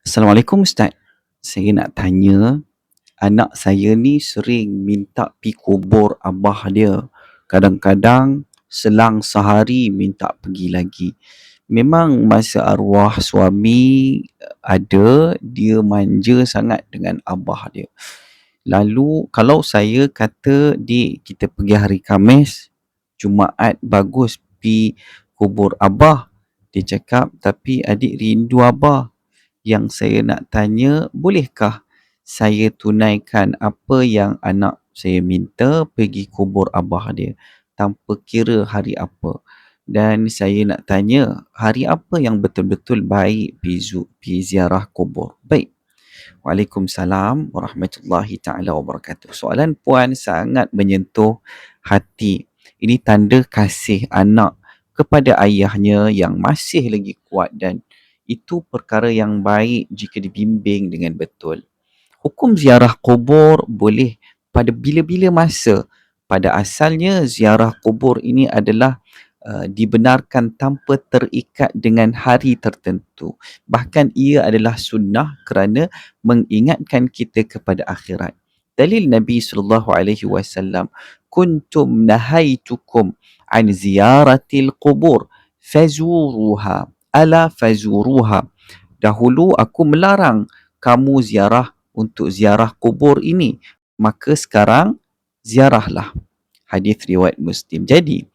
Assalamualaikum Ustaz. Saya nak tanya, anak saya ni sering minta pi kubur abah dia. Kadang-kadang selang sehari minta pergi lagi. Memang masa arwah suami ada, dia manja sangat dengan abah dia. Lalu kalau saya kata, "Dik, kita pergi hari Khamis, Jumaat bagus pi kubur abah." Dia cakap, "Tapi adik rindu abah." Yang saya nak tanya, bolehkah saya tunaikan apa yang anak saya minta pergi kubur abah dia tanpa kira hari apa? Dan saya nak tanya, hari apa yang betul-betul baik pergi ziarah kubur? Baik. Waalaikumsalam warahmatullahi taala wabarakatuh. Soalan puan sangat menyentuh hati. Ini tanda kasih anak kepada ayahnya yang masih lagi kuat, dan itu perkara yang baik jika dibimbing dengan betul. Hukum ziarah kubur boleh pada bila-bila masa. Pada asalnya ziarah kubur ini adalah dibenarkan tanpa terikat dengan hari tertentu. Bahkan ia adalah sunnah kerana mengingatkan kita kepada akhirat. Dalil Nabi SAW, "Kuntum nahaitukum an ziyaratil qubur fazuruha, ala fazuruha." Dahulu aku melarang kamu untuk ziarah kubur ini, maka sekarang ziarahlah. Hadis riwayat Muslim. Jadi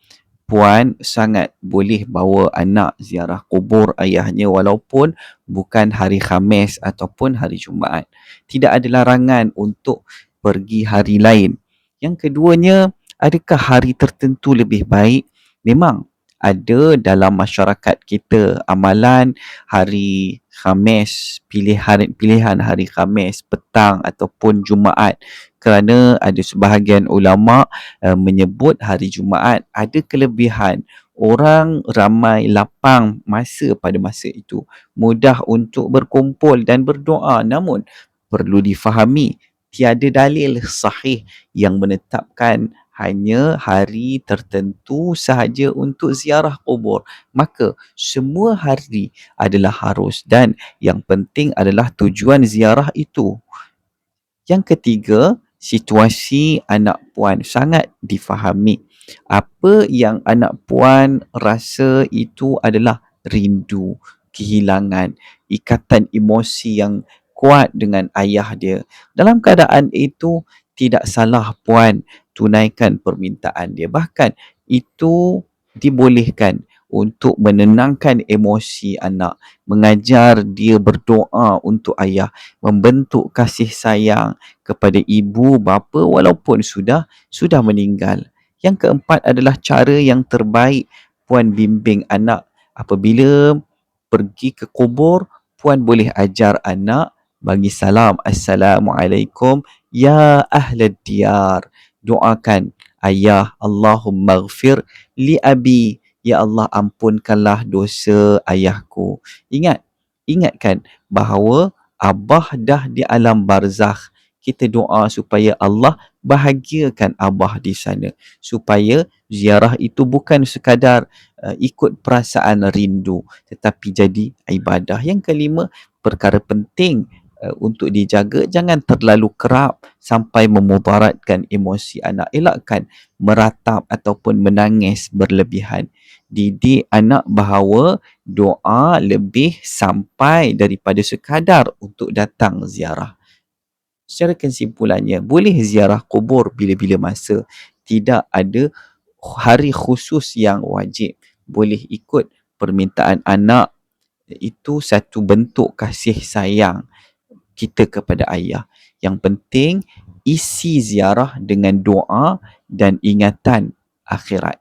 puan sangat boleh bawa anak ziarah kubur ayahnya walaupun bukan hari Khamis ataupun hari Jumaat. Tidak ada larangan untuk pergi hari lain. Yang keduanya, adakah hari tertentu lebih baik? Memang ada dalam masyarakat kita amalan hari Khamis, pilihan hari Khamis petang ataupun Jumaat, kerana ada sebahagian ulama menyebut hari Jumaat ada kelebihan. Orang ramai lapang masa pada masa itu, mudah untuk berkumpul dan berdoa. Namun perlu difahami, tiada dalil sahih yang menetapkan hanya hari tertentu sahaja untuk ziarah kubur. Maka semua hari adalah harus, dan yang penting adalah tujuan ziarah itu. Yang ketiga, situasi anak puan sangat difahami. Apa yang anak puan rasa itu adalah rindu, kehilangan, ikatan emosi yang kuat dengan ayah dia. Dalam keadaan itu, tidak salah puan tunaikan permintaan dia. Bahkan itu dibolehkan untuk menenangkan emosi anak, mengajar dia berdoa untuk ayah, membentuk kasih sayang kepada ibu bapa walaupun sudah meninggal. Yang keempat adalah cara yang terbaik puan bimbing anak. Apabila pergi ke kubur, puan boleh ajar anak bagi salam, "Assalamualaikum ya ahlad diyar." Doakan ayah, "Allahumma ghfir li abi." Ya Allah, ampunkanlah dosa ayahku. Ingatkan bahawa abah dah di alam barzakh. Kita doa supaya Allah bahagiakan abah di sana, supaya ziarah itu bukan sekadar ikut perasaan rindu, tetapi jadi ibadah. Yang kelima, perkara penting untuk dijaga, jangan terlalu kerap sampai memudaratkan emosi anak. Elakkan meratap ataupun menangis berlebihan. Didik anak bahawa doa lebih sampai daripada sekadar untuk datang ziarah. Secara kesimpulannya, boleh ziarah kubur bila-bila masa. Tidak ada hari khusus yang wajib. Boleh ikut permintaan anak. Itu satu bentuk kasih sayang kita kepada ayah. Yang penting, isi ziarah dengan doa dan ingatan akhirat.